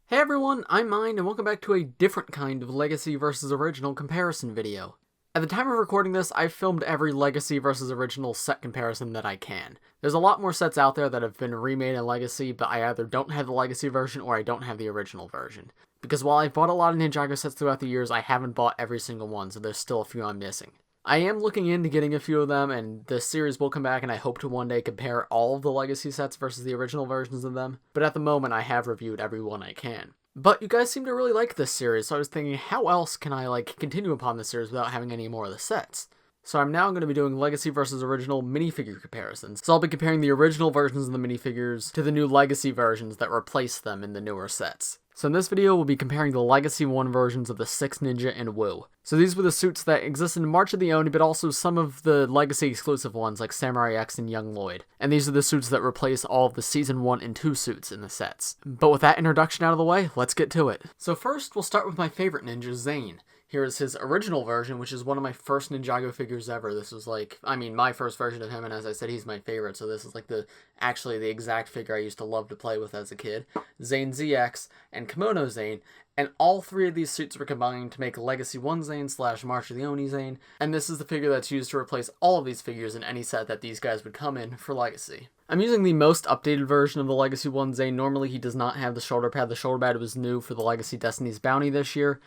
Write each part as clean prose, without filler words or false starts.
Hey everyone, I'm Mind, and welcome back to a different kind of Legacy versus Original comparison video. At the time of recording this, I've filmed every Legacy versus Original set comparison that I can. There's a lot more sets out there that have been remade in Legacy, but I either don't have the Legacy version or I don't have the original version. Because while I've bought a lot of Ninjago sets throughout the years, I haven't bought every single one, so there's still a few I'm missing. I am looking into getting a few of them, and this series will come back, and I hope to one day compare all of the Legacy sets versus the original versions of them, but at the moment I have reviewed every one I can. But you guys seem to really like this series, so I was thinking, how else can I continue upon this series without having any more of the sets? So I'm now going to be doing Legacy versus Original minifigure comparisons. So I'll be comparing the original versions of the minifigures to the new Legacy versions that replace them in the newer sets. So in this video, we'll be comparing the Legacy 1 versions of the 6 Ninja and Wu. So these were the suits that existed in March of the Oni, but also some of the Legacy exclusive ones like Samurai X and Young Lloyd. And these are the suits that replace all of the Season 1 and 2 suits in the sets. But with that introduction out of the way, let's get to it. So first, we'll start with my favorite ninja, Zane. Here is his original version, which is one of my first Ninjago figures ever. This was my first version of him, and as I said, he's my favorite, so this is actually the exact figure I used to love to play with as a kid. Zane ZX and Kimono Zane, and all three of these suits were combined to make Legacy 1 Zane / March of the Oni Zane, and this is the figure that's used to replace all of these figures in any set that these guys would come in for Legacy. I'm using the most updated version of the Legacy 1 Zane. Normally he does not have the shoulder pad. The shoulder pad was new for the Legacy Destiny's Bounty this year.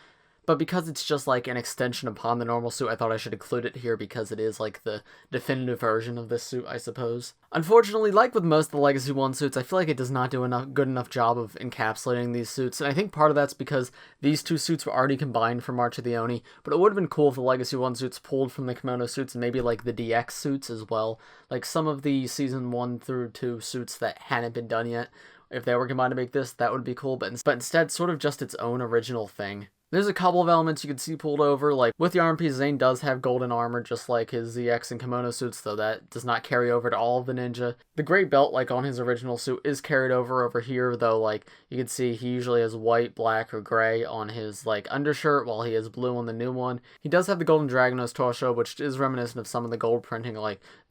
But because it's just an extension upon the normal suit, I thought I should include it here because it is the definitive version of this suit, I suppose. Unfortunately, like with most of the Legacy 1 suits, I feel like it does not do a good enough job of encapsulating these suits, and I think part of that's because these two suits were already combined for March of the Oni, but it would have been cool if the Legacy 1 suits pulled from the kimono suits and maybe the DX suits as well. Some of the Season 1 through 2 suits that hadn't been done yet, if they were combined to make this, that would be cool, but instead sort of just its own original thing. There's a couple of elements you can see pulled over, with the armor piece, Zane does have golden armor just like his ZX and kimono suits, though that does not carry over to all of the ninja. The gray belt, on his original suit, is carried over here, though, you can see he usually has white, black, or gray on his, undershirt, while he has blue on the new one. He does have the golden dragon nose torso, which is reminiscent of some of the gold printing,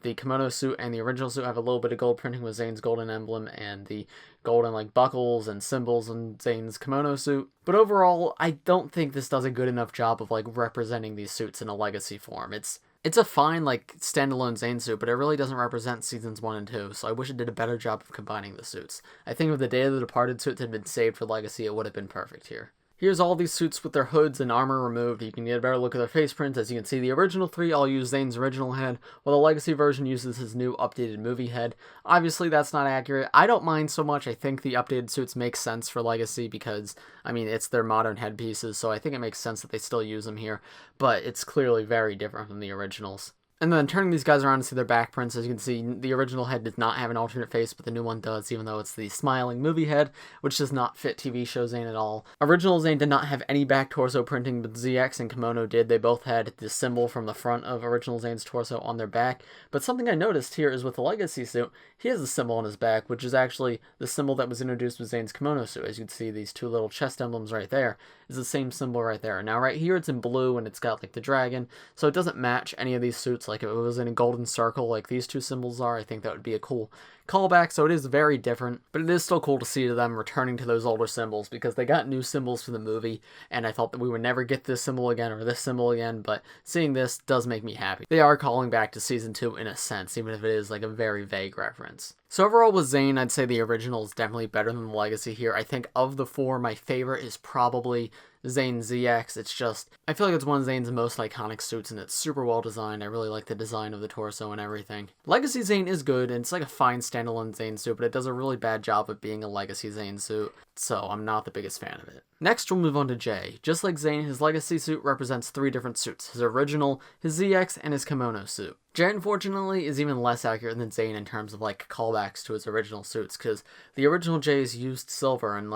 the kimono suit and the original suit have a little bit of gold printing with Zane's golden emblem and the golden buckles and symbols in Zane's kimono suit. But overall, I don't think this does a good enough job of representing these suits in a Legacy form. It's a fine standalone Zane suit, but it really doesn't represent Seasons 1 and 2, so I wish it did a better job of combining the suits. I think if the Day of the Departed suits had been saved for Legacy, it would have been perfect here. Here's all these suits with their hoods and armor removed. You can get a better look at their face prints. As you can see, the original three all use Zane's original head, while the Legacy version uses his new updated movie head. Obviously, that's not accurate. I don't mind so much. I think the updated suits make sense for Legacy because, it's their modern headpieces, so I think it makes sense that they still use them here, but it's clearly very different from the originals. And then turning these guys around to see their back prints, as you can see, the original head did not have an alternate face, but the new one does, even though it's the smiling movie head, which does not fit TV show Zane at all. Original Zane did not have any back torso printing, but ZX and Kimono did. They both had the symbol from the front of original Zane's torso on their back. But something I noticed here is with the Legacy suit, he has a symbol on his back, which is actually the symbol that was introduced with Zane's kimono suit. As you can see, these two little chest emblems right there is the same symbol right there. Now right here it's in blue and it's got the dragon, so it doesn't match any of these suits. If it was in a golden circle like these two symbols are, I think that would be a cool callback, so it is very different, but it is still cool to see them returning to those older symbols because they got new symbols for the movie, and I thought that we would never get this symbol again or this symbol again, but seeing this does make me happy. They are calling back to Season 2 in a sense, even if it is a very vague reference. So overall with Zane, I'd say the original is definitely better than the Legacy here. I think of the four, my favorite is probably Zane ZX. It's just, I feel like it's one of Zane's most iconic suits and it's super well designed. I really like the design of the torso and everything. Legacy Zane is good and it's a fine standalone Zane suit, but it does a really bad job of being a Legacy Zane suit, so I'm not the biggest fan of it. Next, we'll move on to Jay. Just like Zane, his Legacy suit represents three different suits: his original, his ZX, and his kimono suit. Jay, unfortunately, is even less accurate than Zane in terms of callbacks to his original suits, because the original Jay's used silver, and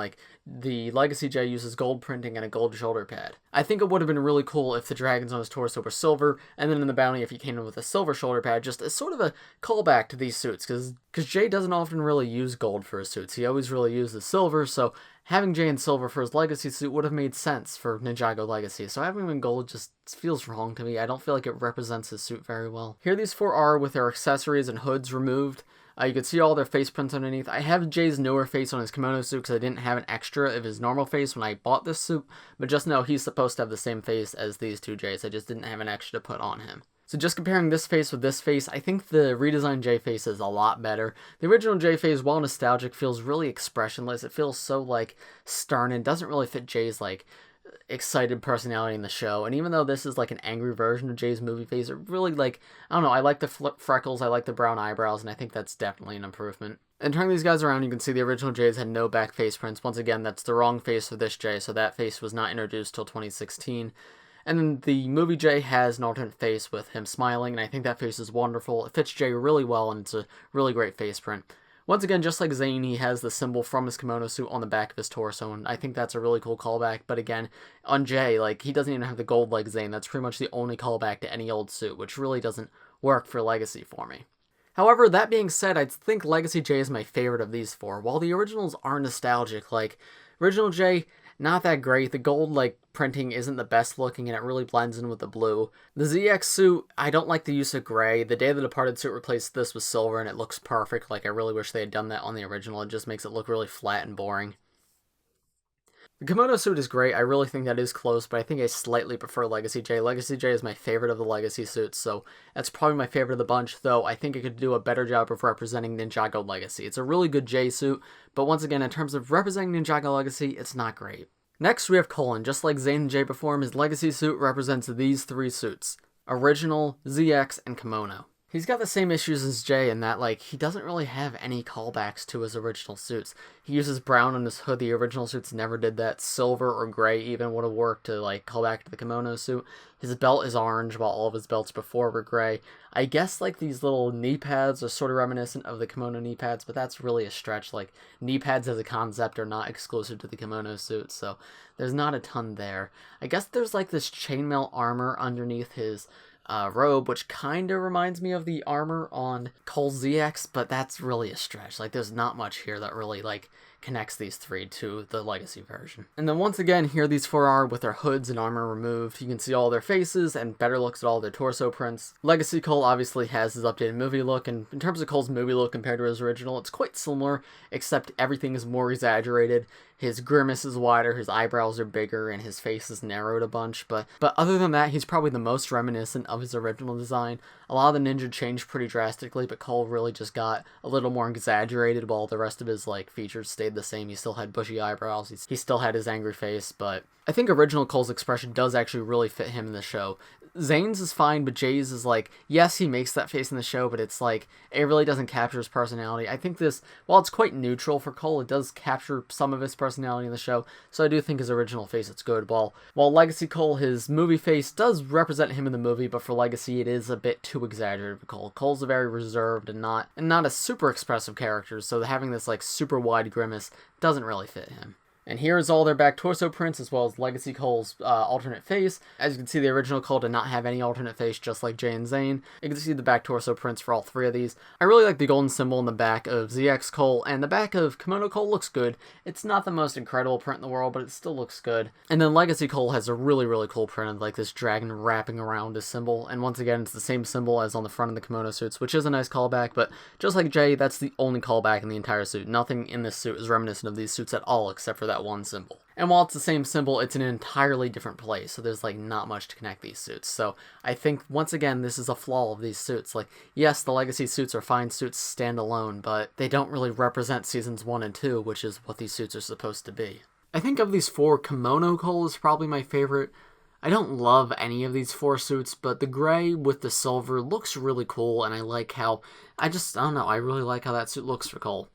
the Legacy Jay uses gold printing and a gold shoulder pad. I think it would have been really cool if the dragons on his torso were silver, and then in the bounty if he came in with a silver shoulder pad, just as sort of a callback to these suits, because Jay doesn't often really use gold for his suits. He always really uses silver, so having Jay in silver for his Legacy suit would have made sense for Ninjago Legacy, so having him in gold just feels wrong to me. I don't feel like it represents his suit very well. Here these four are with their accessories and hoods removed. You can see all their face prints underneath. I have Jay's newer face on his kimono suit because I didn't have an extra of his normal face when I bought this suit, but just know he's supposed to have the same face as these two Jays. I just didn't have an extra to put on him. So just comparing this face with this face, I think the redesigned Jay face is a lot better. The original Jay face, while nostalgic, feels really expressionless. It feels so, like, stern and doesn't really fit Jay's, like, excited personality in the show. And even though this is like an angry version of Jay's movie face, it really, like, I don't know, I like the freckles, I like the brown eyebrows, and I think that's definitely an improvement. And turning these guys around, you can see the original Jays had no back face prints. Once again, that's the wrong face for this Jay, so that face was not introduced till 2016. And then the movie Jay has an alternate face with him smiling, and I think that face is wonderful. It fits Jay really well, and it's a really great face print. Once again, just like Zane, he has the symbol from his kimono suit on the back of his torso, and I think that's a really cool callback. But again, on Jay, like, he doesn't even have the gold like Zane. That's pretty much the only callback to any old suit, which really doesn't work for Legacy for me. However, that being said, I think Legacy Jay is my favorite of these four. While the originals are nostalgic, like, original Jay, not that great. The gold, like, printing isn't the best looking, and it really blends in with the blue. The ZX suit, I don't like the use of gray. The Day of the Departed suit replaced this with silver, and it looks perfect. Like, I really wish they had done that on the original. It just makes it look really flat and boring. The kimono suit is great. I really think that is close, but I think I slightly prefer Legacy Jay. Legacy Jay is my favorite of the Legacy suits, so that's probably my favorite of the bunch, though I think it could do a better job of representing Ninjago Legacy. It's a really good Jay suit, but once again, in terms of representing Ninjago Legacy, it's not great. Next, we have Colin. Just like Zane and Jay before him, his Legacy suit represents these three suits: Original, ZX, and Kimono. He's got the same issues as Jay in that, like, he doesn't really have any callbacks to his original suits. He uses brown on his hood. The original suits never did that. Silver or gray even would have worked to, like, call back to the kimono suit. His belt is orange, while all of his belts before were gray. I guess, like, these little knee pads are sort of reminiscent of the kimono knee pads, but that's really a stretch. Like, knee pads as a concept are not exclusive to the kimono suit, so there's not a ton there. I guess there's, like, this chainmail armor underneath his robe, which kind of reminds me of the armor on Cole's ZX, but that's really a stretch. Like, there's not much here that really, like, connects these three to the Legacy version. And then once again, here these four are with their hoods and armor removed. You can see all their faces and better looks at all their torso prints. Legacy Cole obviously has his updated movie look, and in terms of Cole's movie look compared to his original, it's quite similar, except everything is more exaggerated. His grimace is wider, his eyebrows are bigger, and his face is narrowed a bunch, but other than that, he's probably the most reminiscent of his original design. A lot of the ninja changed pretty drastically, but Cole really just got a little more exaggerated while the rest of his, like, features stayed the same. He still had bushy eyebrows, he still had his angry face, but I think original Cole's expression does actually really fit him in the show. Zane's is fine, but Jay's is like, yes, he makes that face in the show, but it's like, it really doesn't capture his personality. I think this, while it's quite neutral for Cole, it does capture some of his personality in the show, so I do think his original face is good. While Legacy Cole, his movie face does represent him in the movie, but for Legacy, it is a bit too exaggerated for Cole. Cole's a very reserved and not a super expressive character, so having this, like, super wide grimace doesn't really fit him. And here is all their back torso prints, as well as Legacy Cole's alternate face. As you can see, the original Cole did not have any alternate face, just like Jay and Zane. You can see the back torso prints for all three of these. I really like the golden symbol in the back of ZX Cole, and the back of Kimono Cole looks good. It's not the most incredible print in the world, but it still looks good. And then Legacy Cole has a really, really cool print of, like, this dragon wrapping around his symbol. And once again, it's the same symbol as on the front of the kimono suits, which is a nice callback, but just like Jay, that's the only callback in the entire suit. Nothing in this suit is reminiscent of these suits at all, except for that one symbol. And while it's the same symbol, it's in an entirely different place, so there's, like, not much to connect these suits. So I think, once again, this is a flaw of these suits. Like, yes, the Legacy suits are fine suits stand alone, but they don't really represent Seasons 1 and 2, which is what these suits are supposed to be. I think of these four, Kimono Cole is probably my favorite. I don't love any of these four suits, but the gray with the silver looks really cool, and I like how, I don't know, I really like how that suit looks for Cole.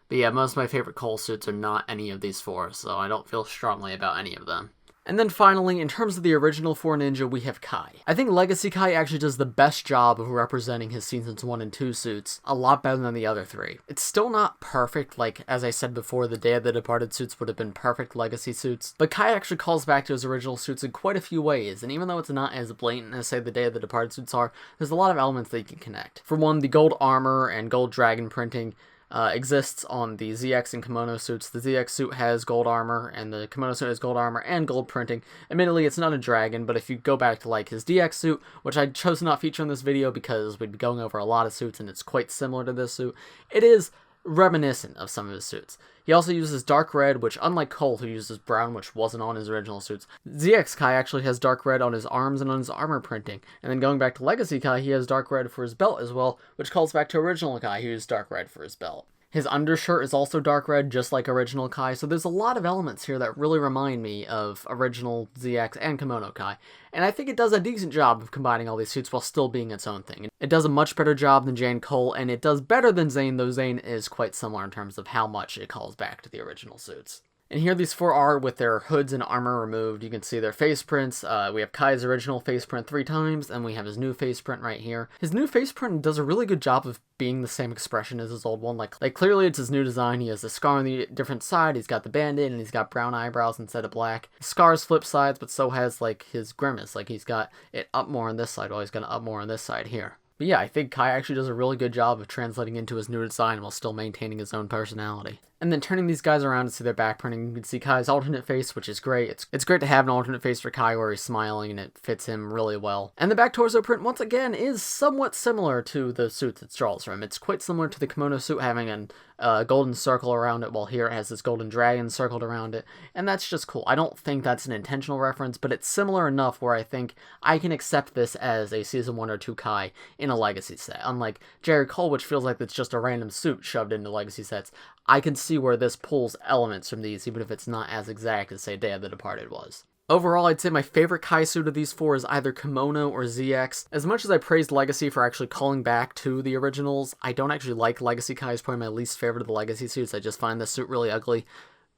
But yeah, most of my favorite Cole suits are not any of these four, so I don't feel strongly about any of them. And then finally, in terms of the original 4 ninja, we have Kai. I think Legacy Kai actually does the best job of representing his Seasons 1 and 2 suits, a lot better than the other three. It's still not perfect, like, as I said before, the Day of the Departed suits would have been perfect Legacy suits, but Kai actually calls back to his original suits in quite a few ways, and even though it's not as blatant as, say, the Day of the Departed suits are, there's a lot of elements that you can connect. For one, the gold armor and gold dragon printing, exists on the ZX and kimono suits. The ZX suit has gold armor, and the kimono suit has gold armor and gold printing. Admittedly, it's not a dragon, but if you go back to like his DX suit, which I chose to not feature in this video because we'd be going over a lot of suits and it's quite similar to this suit, it is reminiscent of some of his suits. He also uses dark red, which unlike Cole, who uses brown, which wasn't on his original suits, ZX Kai actually has dark red on his arms and on his armor printing. And then going back to Legacy Kai, he has dark red for his belt as well, which calls back to original Kai, who used dark red for his belt. His undershirt is also dark red, just like original Kai, so there's a lot of elements here that really remind me of original ZX and Kimono Kai, and I think it does a decent job of combining all these suits while still being its own thing. It does a much better job than Jane Cole, and it does better than Zane, though Zane is quite similar in terms of how much it calls back to the original suits. And here these four are with their hoods and armor removed. You can see their face prints. We have Kai's original face print 3 times, and we have his new face print right here. His new face print does a really good job of being the same expression as his old one. Like clearly it's his new design. He has the scar on the different side, he's got the bandit, and he's got brown eyebrows instead of black. The scar's flip sides, but so has like his grimace. Like he's got it up more on this side, while he's got it up more on this side here. But yeah, I think Kai actually does a really good job of translating into his new design while still maintaining his own personality. And then turning these guys around to see their back printing, you can see Kai's alternate face, which is great. It's great to have an alternate face for Kai where he's smiling and it fits him really well. And the back torso print, once again, is somewhat similar to the suits it draws from. It's quite similar to the kimono suit having a golden circle around it, while here it has this golden dragon circled around it. And that's just cool. I don't think that's an intentional reference, but it's similar enough where I think I can accept this as a Season 1 or 2 Kai in a Legacy set. Unlike Jerry Cole, which feels like it's just a random suit shoved into Legacy sets, I can see where this pulls elements from these, even if it's not as exact as, say, Day of the Departed was. Overall, I'd say my favorite Kai suit of these four is either Kimono or ZX. As much as I praised Legacy for actually calling back to the originals, I don't actually like Legacy Kai. It's probably my least favorite of the Legacy suits. I just find this suit really ugly.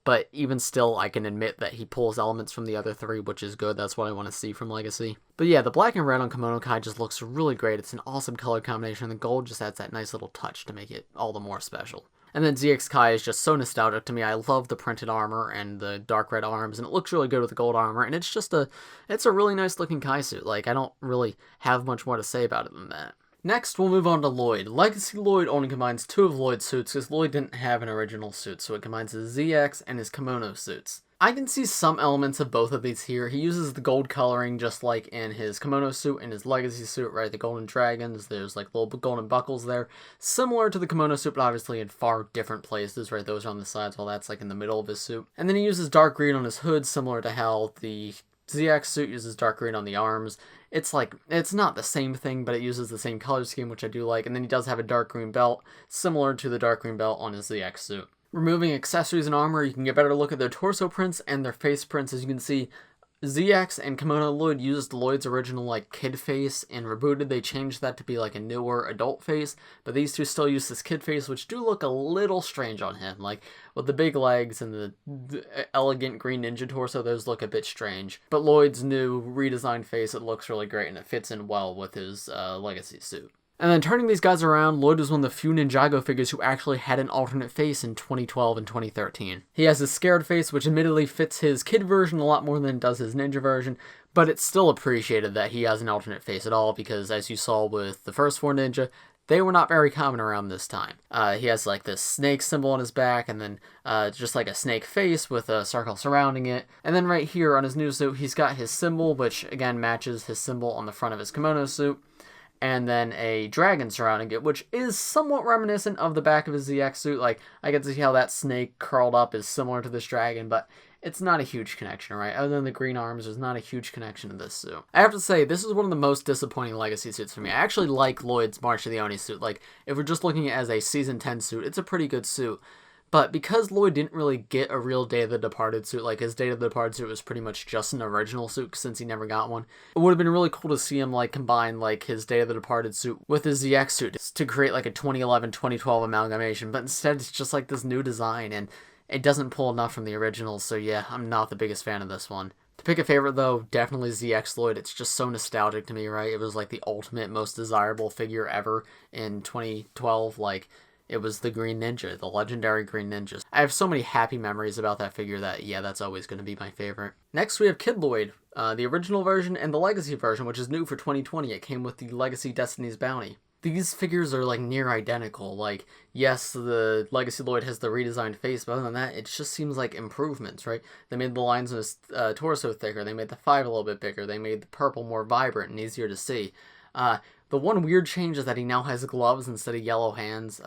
But even still, I can admit that he pulls elements from the other three, which is good. That's what I want to see from Legacy. But yeah, the black and red on Kimono Kai just looks really great. It's an awesome color combination, and the gold just adds that nice little touch to make it all the more special. And then ZX Kai is just so nostalgic to me. I love the printed armor and the dark red arms, and it looks really good with the gold armor, and it's a really nice looking Kai suit. Like, I don't really have much more to say about it than that. Next, we'll move on to Lloyd. Legacy Lloyd only combines 2 of Lloyd's suits, because Lloyd didn't have an original suit, so it combines his ZX and his kimono suits. I can see some elements of both of these here. He uses the gold coloring just like in his kimono suit and his Legacy suit, right? The golden dragons, there's like little golden buckles there. Similar to the kimono suit, but obviously in far different places, right? Those are on the sides, while that's like in the middle of his suit. And then he uses dark green on his hood, similar to how the ZX suit uses dark green on the arms. It's not the same thing, but it uses the same color scheme, which I do like. And then he does have a dark green belt, similar to the dark green belt on his ZX suit. Removing accessories and armor, you can get a better look at their torso prints and their face prints. As you can see, ZX and Kimono Lloyd used Lloyd's original like kid face. In Rebooted, they changed that to be like a newer adult face, but these two still use this kid face, which do look a little strange on him. Like with the big legs and the elegant green ninja torso, those look a bit strange. But Lloyd's new redesigned face, it looks really great, and it fits in well with his Legacy suit. And then turning these guys around, Lloyd was one of the few Ninjago figures who actually had an alternate face in 2012 and 2013. He has his scared face, which admittedly fits his kid version a lot more than it does his ninja version, but it's still appreciated that he has an alternate face at all, because as you saw with the first 4 Ninja, they were not very common around this time. He has like this snake symbol on his back, and then just like a snake face with a circle surrounding it. And then right here on his new suit, he's got his symbol, which again matches his symbol on the front of his kimono suit. And then a dragon surrounding it, which is somewhat reminiscent of the back of his ZX suit. Like, I get to see how that snake curled up is similar to this dragon, but it's not a huge connection, right? Other than the green arms, there's not a huge connection to this suit. I have to say, this is one of the most disappointing Legacy suits for me. I actually like Lloyd's March of the Oni suit. Like, if we're just looking at it as a Season 10 suit, it's a pretty good suit. But because Lloyd didn't really get a real Day of the Departed suit, like his Day of the Departed suit was pretty much just an original suit since he never got one, it would have been really cool to see him like combine like his Day of the Departed suit with his ZX suit to create like a 2011-2012 amalgamation, but instead it's just like this new design, and it doesn't pull enough from the originals, so yeah, I'm not the biggest fan of this one. To pick a favorite though, definitely ZX Lloyd. It's just so nostalgic to me, right? It was like the ultimate, most desirable figure ever in 2012, like... It was the Green Ninja, the legendary Green Ninja. I have so many happy memories about that figure that, yeah, that's always going to be my favorite. Next, we have Kid Lloyd, the original version and the Legacy version, which is new for 2020. It came with the Legacy Destiny's Bounty. these figures are like near identical. Like, yes, the Legacy Lloyd has the redesigned face, but other than that, it just seems like improvements, right? They made the lines on his torso thicker, they made the 5 a little bit bigger, they made the purple more vibrant and easier to see. The one weird change is that he now has gloves instead of yellow hands.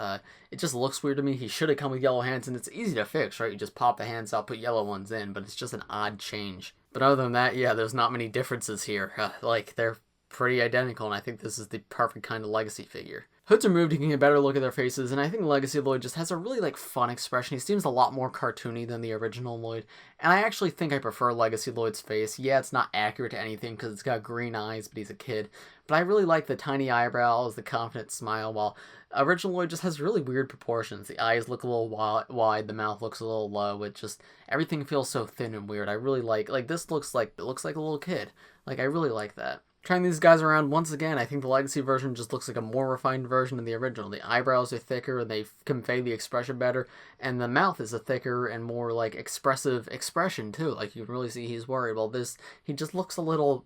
It just looks weird to me. He should have come with yellow hands, and it's easy to fix, right? You just pop the hands out, put yellow ones in, but it's just an odd change. But other than that, yeah, there's not many differences here. Like, they're pretty identical, and I think this is the perfect kind of Legacy figure. Hoods are moved, you can get a better look at their faces, and I think Legacy Lloyd just has a really, like, fun expression. He seems a lot more cartoony than the original Lloyd, and I actually think I prefer Legacy Lloyd's face. Yeah, it's not accurate to anything because it's got green eyes, but he's a kid. But I really like the tiny eyebrows, the confident smile, while original Lloyd just has really weird proportions. The eyes look a little wide, the mouth looks a little low, it just, everything feels so thin and weird. I really like this looks like a little kid. Like, I really like that. Trying these guys around once again, I think the Legacy version just looks like a more refined version of the original. The eyebrows are thicker and they convey the expression better, and the mouth is a thicker and more like expressive expression too. Like, you can really see he's worried. Well, this, he just looks a little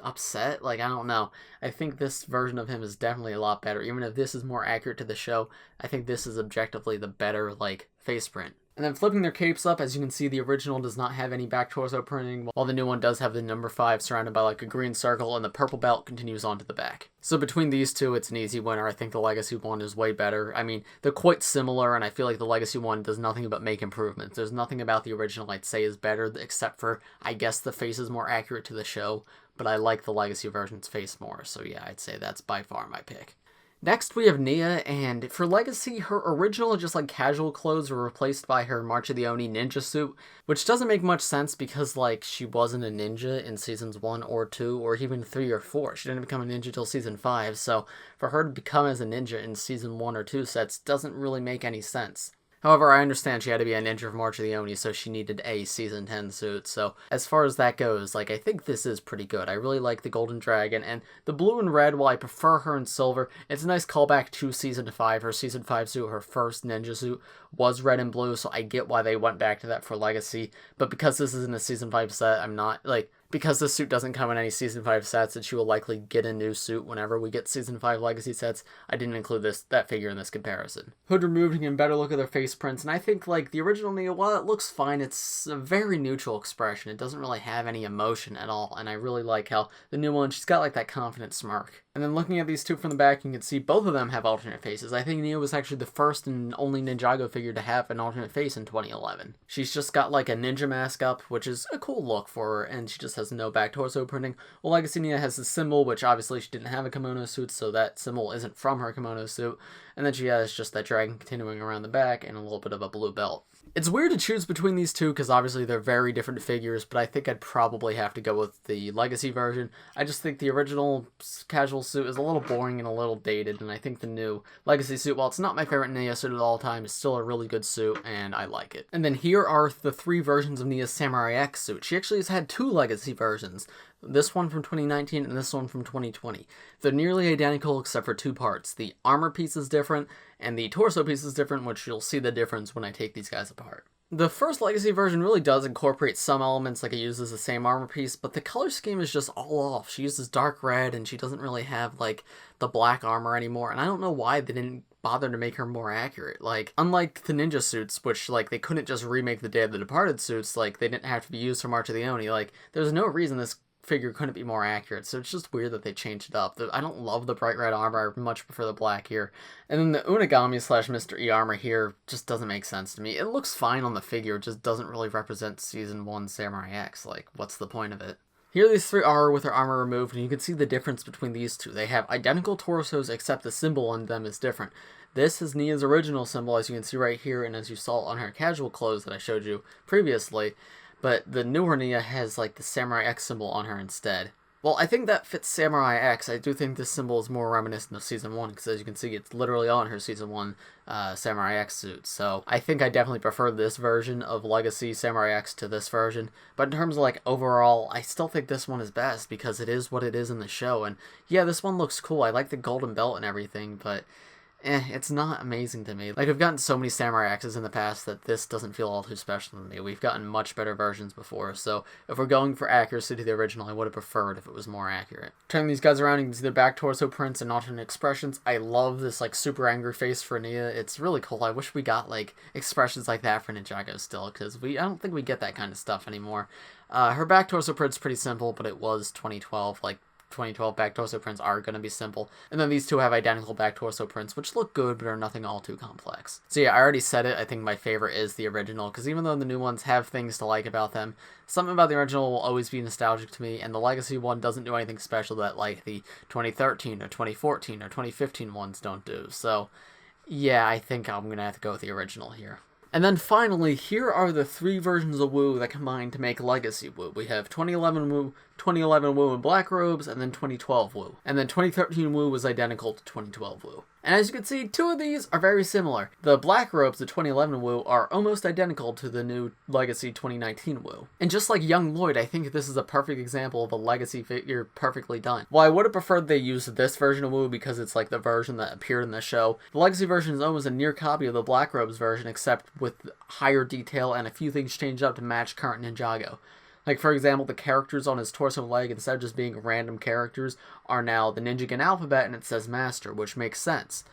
upset. Like, I don't know. I think this version of him is definitely a lot better. Even if this is more accurate to the show, I think this is objectively the better, like, face print. And then flipping their capes up, as you can see, the original does not have any back torso printing, while the new one does have the number 5 surrounded by like a green circle, and the purple belt continues onto the back. So between these two, it's an easy winner. I think the Legacy one is way better. I mean, they're quite similar, and I feel like the Legacy one does nothing but make improvements. There's nothing about the original I'd say is better, except for, I guess, the face is more accurate to the show, but I like the Legacy version's face more, so yeah, I'd say that's by far my pick. Next, we have Nia, and for Legacy, her original just like casual clothes were replaced by her March of the Oni ninja suit, which doesn't make much sense because like she wasn't a ninja in seasons 1 or 2 or even 3 or 4. She didn't become a ninja till season 5, so for her to become as a ninja in season 1 or 2 sets doesn't really make any sense. However, I understand she had to be a ninja for March of the Oni, so she needed a Season 10 suit. So, as far as that goes, like, I think this is pretty good. I really like the Golden Dragon, and the blue and red, while I prefer her in silver, it's a nice callback to Season 5. Her Season 5 suit, her first ninja suit, was red and blue, so I get why they went back to that for Legacy. But because this isn't a Season 5 set, I'm not, like, because this suit doesn't come in any Season 5 sets, and she will likely get a new suit whenever we get Season 5 Legacy sets, I didn't include that figure in this comparison. Hood removed, you can better look at their face prints, and I think, like, the original Nia, while it looks fine, it's a very neutral expression. It doesn't really have any emotion at all, and I really like how the new one, she's got, like, that confident smirk. And then looking at these two from the back, you can see both of them have alternate faces. I think Nia was actually the first and only Ninjago figure to have an alternate face in 2011. She's just got like a ninja mask up, which is a cool look for her, and she just has no back torso printing. Well, Legacy Nia has the symbol, which obviously she didn't have a kimono suit, so that symbol isn't from her kimono suit. And then she has just that dragon continuing around the back and a little bit of a blue belt. It's weird to choose between these two because obviously they're very different figures, but I think I'd probably have to go with the Legacy version. I just think the original casual suit is a little boring and a little dated, and I think the new Legacy suit, while it's not my favorite Nia suit at all time, is still a really good suit, and I like it. And then here are the 3 versions of Nia's Samurai X suit. She actually has had 2 Legacy versions. This one from 2019 and this one from 2020. They're nearly identical except for 2 parts. The armor piece is different and the torso piece is different, which you'll see the difference when I take these guys apart. The first Legacy version really does incorporate some elements, like it uses the same armor piece, but the color scheme is just all off. She uses dark red and she doesn't really have like the black armor anymore, and I don't know why they didn't bother to make her more accurate. Like, unlike the ninja suits, which like they couldn't just remake the Day of the Departed suits, like they didn't have to be used for March of the Oni, like there's no reason this figure couldn't be more accurate, so it's just weird that they changed it up. I don't love the bright red armor, I much prefer the black here. And then the Unigami / Mr. E armor here just doesn't make sense to me. It looks fine on the figure, it just doesn't really represent Season 1 Samurai X, like, what's the point of it? Here these 3 are with their armor removed, and you can see the difference between these two. They have identical torsos, except the symbol on them is different. This is Nia's original symbol, as you can see right here, and as you saw on her casual clothes that I showed you previously. But the newer Nia has like the Samurai X symbol on her instead. Well, I think that fits Samurai X. I do think this symbol is more reminiscent of Season 1, because as you can see, it's literally on her Season 1 Samurai X suit. So I think I definitely prefer this version of Legacy Samurai X to this version. But in terms of like overall, I still think this one is best, because it is what it is in the show. And yeah, this one looks cool. I like the golden belt and everything, but it's not amazing to me. Like, I've gotten so many samurai axes in the past that this doesn't feel all too special to me. We've gotten much better versions before, so if we're going for accuracy to the original, I would have preferred if it was more accurate. Turning these guys around, you can see their back torso prints and alternate expressions. I love this, like, super angry face for Nia. It's really cool. I wish we got, like, expressions like that for Ninjago still, because I don't think we get that kind of stuff anymore. Her back torso print's pretty simple, but it was 2012, like, 2012 back torso prints are going to be simple. And then these two have identical back torso prints, which look good, but are nothing all too complex. So yeah, I already said it. I think my favorite is the original, because even though the new ones have things to like about them, something about the original will always be nostalgic to me, and the Legacy one doesn't do anything special that, like, the 2013 or 2014 or 2015 ones don't do. So yeah, I think I'm going to have to go with the original here. And then finally, here are the three versions of Wu that combine to make Legacy Wu. We have 2011 Wu, 2011 Wu in black robes, and then 2012 Wu. And then 2013 Wu was identical to 2012 Wu. And as you can see, two of these are very similar. The black robes, the 2011 Wu, are almost identical to the new Legacy 2019 Wu. And just like young Lloyd, I think this is a perfect example of a Legacy figure perfectly done. While I would have preferred they use this version of Wu because it's like the version that appeared in the show, the Legacy version is almost a near copy of the black robes version, except with higher detail and a few things changed up to match current Ninjago. Like, for example, the characters on his torso and leg, instead of just being random characters, are now the Ninjago alphabet, and it says Master, which makes sense.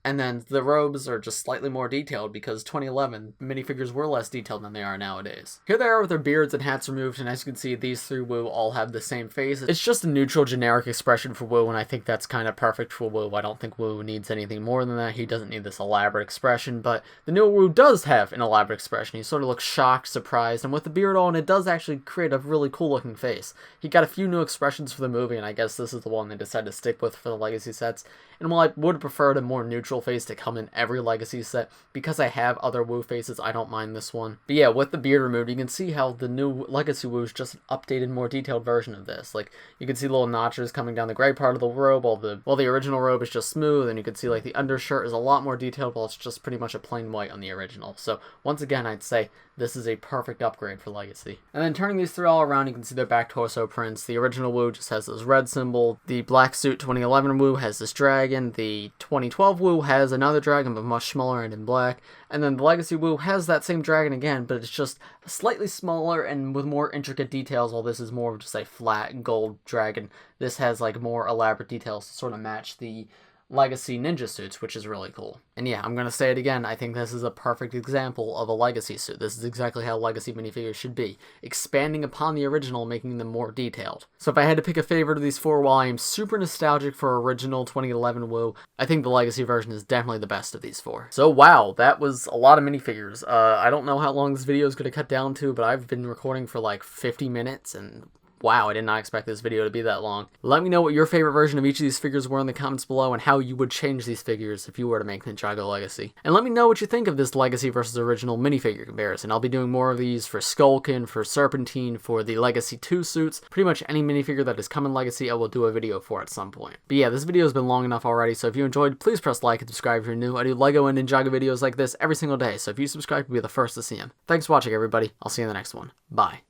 And then the robes are just slightly more detailed because 2011 minifigures were less detailed than they are nowadays. Here they are with their beards and hats removed, and as you can see, these three Wu all have the same face. It's just a neutral, generic expression for Wu, and I think that's kind of perfect for Wu. I don't think Wu needs anything more than that. He doesn't need this elaborate expression, but the new Wu does have an elaborate expression. He sort of looks shocked, surprised, and with the beard on, it does actually create a really cool-looking face. He got a few new expressions for the movie, and I guess this is the one they decided to stick with for the Legacy sets. And while I would have preferred a more neutral face to come in every Legacy set, because I have other Wu faces, I don't mind this one. But yeah, with the beard removed, you can see how the new Legacy Wu is just an updated, more detailed version of this. Like, you can see little notches coming down the gray part of the robe, while the original robe is just smooth, and you can see, like, the undershirt is a lot more detailed, while it's just pretty much a plain white on the original. So, once again, I'd say this is a perfect upgrade for Legacy. And then turning these three all around, you can see their back torso prints. The original Wu just has this red symbol. The black suit 2011 Wu has this dragon. The 2012 Wu has another dragon, but much smaller and in black. And then the Legacy Wu has that same dragon again, but it's just slightly smaller and with more intricate details, while this is more of just a flat gold dragon. This has, like, more elaborate details to sort of match the Legacy ninja suits, which is really cool. And yeah, I'm going to say it again, I think this is a perfect example of a Legacy suit. This is exactly how Legacy minifigures should be, expanding upon the original, making them more detailed. So if I had to pick a favorite of these four, while I am super nostalgic for original 2011 Wu, I think the Legacy version is definitely the best of these four. So wow, that was a lot of minifigures. I don't know how long this video is going to cut down to, but I've been recording for like 50 minutes, and wow, I did not expect this video to be that long. Let me know what your favorite version of each of these figures were in the comments below, and how you would change these figures if you were to make Ninjago Legacy. And let me know what you think of this Legacy versus original minifigure comparison. I'll be doing more of these for Skullkin, for Serpentine, for the Legacy 2 suits. Pretty much any minifigure that is coming Legacy, I will do a video for at some point. But yeah, this video has been long enough already, so if you enjoyed, please press like and subscribe if you're new. I do LEGO and Ninjago videos like this every single day, so if you subscribe, you'll be the first to see them. Thanks for watching, everybody. I'll see you in the next one. Bye.